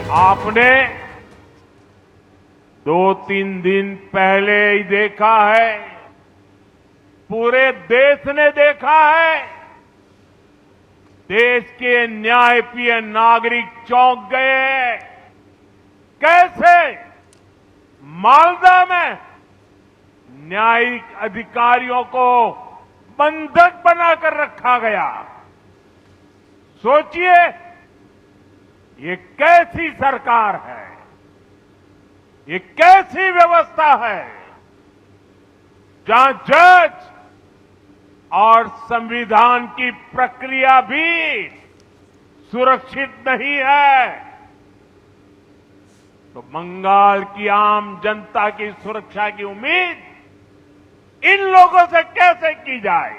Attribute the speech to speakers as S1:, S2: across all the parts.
S1: आपने 2-3 दिन पहले ही देखा है, पूरे देश ने देखा है, देश के न्यायप्रिय नागरिक चौंक गए। कैसे मालदा में न्यायिक अधिकारियों को बंधक बनाकर रखा गया। सोचिए, ये कैसी सरकार है, ये कैसी व्यवस्था है जहां जज और संविधान की प्रक्रिया भी सुरक्षित नहीं है। तो बंगाल की आम जनता की सुरक्षा की उम्मीद इन लोगों से कैसे की जाए।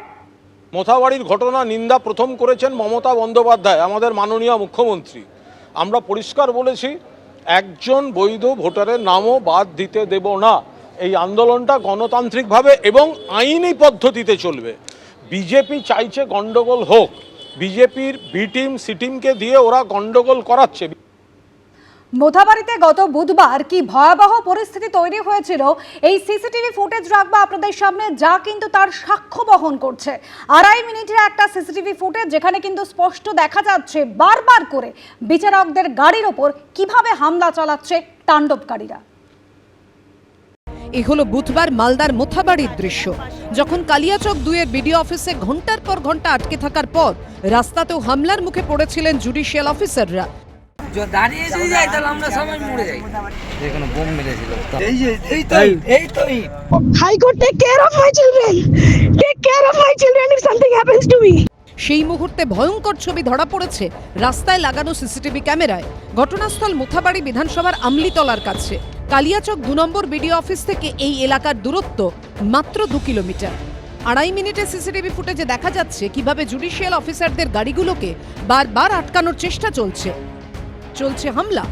S2: মোথাবাড়ির ঘটনা নিন্দা প্রথম করেছেন মমতা বন্দ্যোপাধ্যায়, আমাদের মাননীয় মুখ্যমন্ত্রী। আমরা পরিষ্কার বলেছি, একজন বৈধ ভোটারের নামও বাদ দিতে দেব না। এই আন্দোলনটা গণতান্ত্রিকভাবে এবং আইনি পদ্ধতিতে চলবে। বিজেপি চাইছে গন্ডগোল হোক, বিজেপির বি টিম সি টিমকে দিয়ে ওরা গন্ডগোল করাচ্ছে।
S3: মোথাবাড়িতে গত বুধবার কি ভয়াবহ পরিস্থিতি তৈরি হয়েছিল এই সিসিটিভি ফুটেজ রাখবো আপনাদের সামনে, যা কিন্তু তার সাক্ষ্য বহন করছে। 2.5 মিনিটের একটা সিসিটিভি ফুটেজ, যেখানে কিন্তু স্পষ্ট দেখা যাচ্ছে বারবার করে বিচারকদের গাড়ির ওপর কিভাবে হামলা চালাচ্ছে তাণ্ডবকারীরা।
S4: এ হলো বুধবার মালদার মোথাবাড়ির দৃশ্য, যখন কালিয়াচক 2-এর বিডিও অফিসে ঘন্টার পর ঘন্টা আটকে থাকার পর রাস্তাতেও হামলার মুখে পড়েছিলেন জুডিশিয়াল অফিসাররা।
S5: দাঁড়িয়ে যদি যাই তাহলে আমরা সবাই মরে যাই। যেখানে বোম মেরেছিল
S6: high court take care of my children, take care of my children if something happens to me.
S4: সেই মুহূর্তে ভয়ঙ্কর ছবি ধরা পড়েছে রাস্তায় লাগানো সিসিটিভি ক্যামেরায়। ঘটনাস্থল মোথাবাড়ি বিধানসভার আমলিতলার কাছে। কালিয়াচক 2 নম্বর বিডিও অফিস থেকে এই এলাকার দূরত্ব মাত্র 2 কিলোমিটার। 2.5 মিনিটের সিসিটিভি ফুটেজে দেখা যাচ্ছে কিভাবে জুডিশিয়াল অফিসারদের গাড়িগুলোকে বারবার আটকানোর চেষ্টা চলছে হামলা।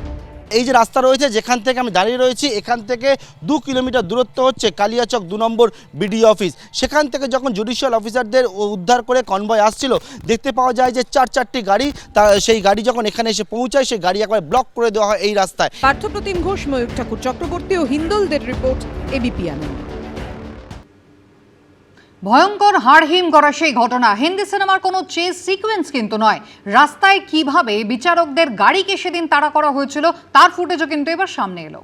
S7: এই যে রাস্তা রয়েছে যেখান থেকে আমি দাঁড়িয়ে রয়েছি, এখান থেকে 2 কিলোমিটার দূরত্ব হচ্ছে কালিয়াচক 2 নম্বর বিডিও অফিস। সেখান থেকে যখন জুডিশিয়াল অফিসারদের উদ্ধার করে কনভয় আসছিল, দেখতে পাওয়া যায় যে 4-4টি গাড়ি, সেই গাড়ি যখন এখানে এসে পৌঁছায় সেই গাড়ি একবার ব্লক করে দেওয়া হয় এই রাস্তায়।
S4: পার্থপ্রতিম ঘোষ, ময়ূর ঠাকুর চক্রবর্তী ও হিন্দলদের রিপোর্ট, এবিপি আনন্দ।
S8: ভয়ঙ্কর হাড়হিম করা সেই ঘটনা হিন্দি সিনেমার কোনো চেজ সিকোয়েন্স কিন্তু নয়। রাস্তায় কিভাবে বিচারকদের গাড়িকে সেদিন তাড়া করা হয়েছিল তার ফুটেজও কিন্তু এবার সামনে এলো।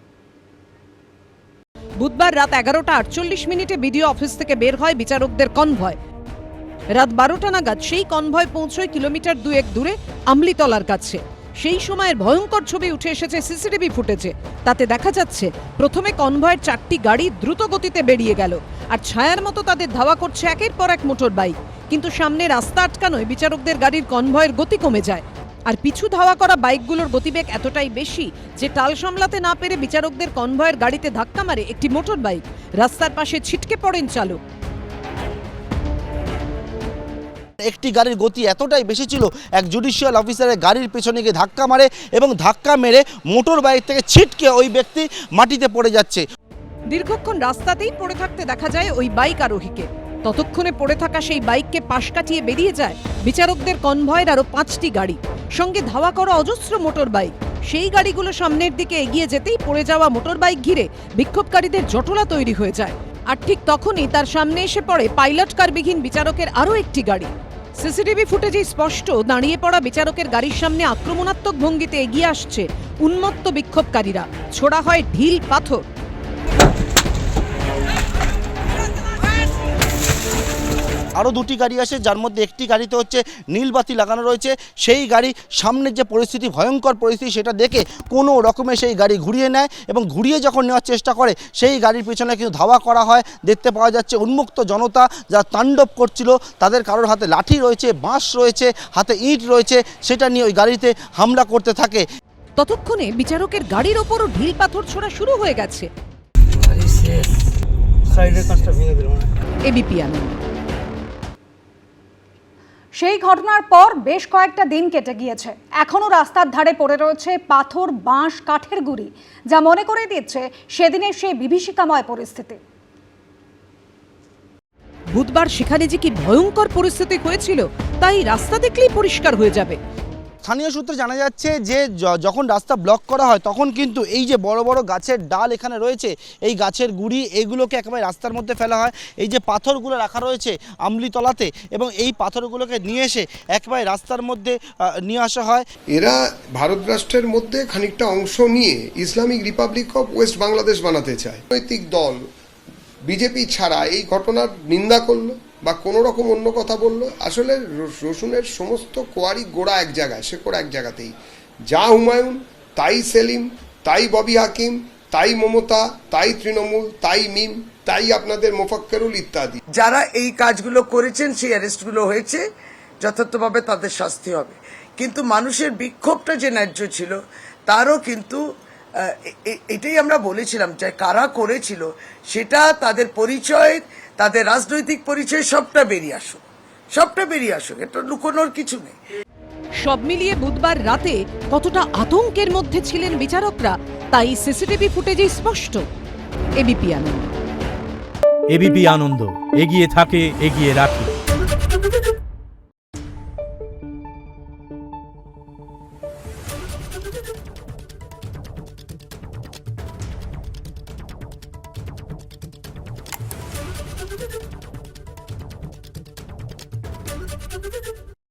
S4: বুধবার রাত 11টা 48 বিডিও অফিস থেকে বের হয় বিচারকদের কনভয়। রাত 12টা নাগাদ সেই কনভয় পৌঁছয় কিলোমিটার 2-1 দূরে আমলিতলার কাছে। সেই সময়ের ভয়ঙ্কর ছবি উঠে এসেছে সিসিটিভি ফুটেজে। তাতে দেখা যাচ্ছে প্রথমে কনভয়ের 4টি গাড়ি দ্রুত গতিতে বেরিয়ে গেল, আর ছায়ার মতো তাদের ধাওয়া করছে একের পর এক মোটর বাইক। কিন্তু সামনে রাস্তা আটকানোয় বিচারকদের গাড়ির কনভয়ের গতি কমে যায়, আর পিছু ধাওয়া করা বাইকগুলোর গতিবেগ এতটাই বেশি যে টাল সামলাতে না পেরে বিচারকদের কনভয়ের গাড়িতে ধাক্কা মারে একটি মোটর বাইক। রাস্তার পাশে ছিটকে পড়েন চালক।
S7: একটি গাড়ির গতি এতটাই বেশি ছিল, এক জুডিশিয়াল অফিসারের গাড়ির পেছনে গিয়ে ধাক্কা মারে এবং ধাক্কা মেরে মোটর বাইক থেকে ছিটকে ওই ব্যক্তি মাটিতে পড়ে যাচ্ছে।
S4: দীর্ঘক্ষণ রাস্তাতেই পড়ে থাকতে দেখা যায় ওই বাইক আরোহীকে। ততক্ষণে পড়ে থাকা সেই বাইককে পাশ কাটিয়ে বেরিয়ে যায় বিচারকদের কনভয়ের আরো 5টি গাড়ি, সঙ্গে ধাওয়া করা অজস্র মোটর বাইক। সেই গাড়িগুলো সামনের দিকে এগিয়ে যেতেই পড়ে যাওয়া মোটর বাইক ঘিরে বিক্ষোভকারীদের জটলা তৈরি হয়ে যায়। আর ঠিক তখনই তার সামনে এসে পড়ে পাইলট কারবিহীন বিচারকের আরো একটি গাড়ি। সিসিটিভি ফুটেজে স্পষ্ট দাঁড়িয়ে পড়া বিচারকের গাড়ির সামনে আক্রমণাত্মক ভঙ্গিতে এগিয়ে আসছে উন্মত্ত বিক্ষোভকারীরা। ছোড়া হয় ঢিল পাথর।
S7: আরও 2টি গাড়ি আসে, যার মধ্যে একটি গাড়িতে হচ্ছে নীলবাতি লাগানো রয়েছে। সেই গাড়ি সামনের যে পরিস্থিতি, ভয়ঙ্কর পরিস্থিতি, সেটা দেখে কোনো রকমে সেই গাড়ি ঘুরিয়ে নেয় এবং ঘুরিয়ে যখন নেওয়ার চেষ্টা করে সেই গাড়ির পেছনে কিন্তু ধাওয়া করা হয়। দেখতে পাওয়া যাচ্ছে উন্মুক্ত জনতা যারা তাণ্ডব করছিল, তাদের কারোর হাতে লাঠি রয়েছে, বাঁশ রয়েছে, হাতে ইট রয়েছে, সেটা নিয়ে ওই গাড়িতে হামলা করতে থাকে।
S4: ততক্ষণে বিচারকের গাড়ির ওপরও ঢিল পাথর ছোড়া শুরু হয়ে গেছে। এবিপি আনন্দ।
S3: সেই ঘটনার পর বেশ কয়েকটা দিন কেটে গিয়েছে, এখনো রাস্তার ধারে পড়ে রয়েছে পাথর, বাঁশ, কাঠের গুঁড়ি, যা মনে করে দিচ্ছে সেদিনের সেই বিভীষিকাময় পরিস্থিতি।
S4: বুধবার সেখানে যে কি ভয়ঙ্কর পরিস্থিতি হয়েছিল তাই রাস্তা দেখলেই পরিষ্কার হয়ে যাবে।
S7: স্থানীয় সূত্রে জানা যাচ্ছে যে যখন রাস্তা ব্লক করা হয় তখন কিন্তু এই যে বড় বড় গাছের ডাল এখানে রয়েছে, এই গাছের গুঁড়ি এগুলোকে একেবারে রাস্তার মধ্যে ফেলা হয়। এই যে পাথরগুলো রাখা রয়েছে আমলিতলাতে, এবং এই পাথরগুলোকে নিয়ে এসে একেবারে রাস্তার মধ্যে নিয়ে আসা হয়।
S9: এরা ভারত রাষ্ট্রের মধ্যে খানিকটা অংশ নিয়ে Islamic Republic of West Bangladesh বানাতে চায়। রাজনৈতিক দল বিজেপি ছাড়া এই ঘটনার নিন্দা করলো বা কোনো রকম অন্য কথা বললো। আসলে রসুনের সমস্ত কোয়ারি গোড়া এক জায়গায়, শেকড় এক জায়গাতেই। যা হুমায়ুন, তাই সেলিম, তাই ববি হাকিম, তাই মমতা, তাই তৃণমূল, তাই মিম, তাই আপনাদের মোফাক্কেরুল ইত্যাদি।
S10: যারা এই কাজগুলো করেছেন সেই অ্যারেস্টগুলো হয়েছে, যথার্থভাবে তাদের শাস্তি হবে। কিন্তু মানুষের বিক্ষোভটা যে ন্যায্য ছিল তারও কিন্তু এটাই আমরা বলেছিলাম যে কারা করেছিল সেটা তাদের পরিচয়, তাদের রাজনৈতিক পরিচয় সবটা বেরিয়ে আসুক, এটা লুকোনোর কিছু নেই।
S4: সব মিলিয়ে বুধবার রাতে কতটা আতঙ্কের মধ্যে ছিলেন বিচারকরা তাই সিসিটিভি ফুটেজে স্পষ্ট। এবিপি আনন্দ।
S11: এবিপি আনন্দ, এগিয়ে থাকে, এগিয়ে রাখে।
S6: Thank you.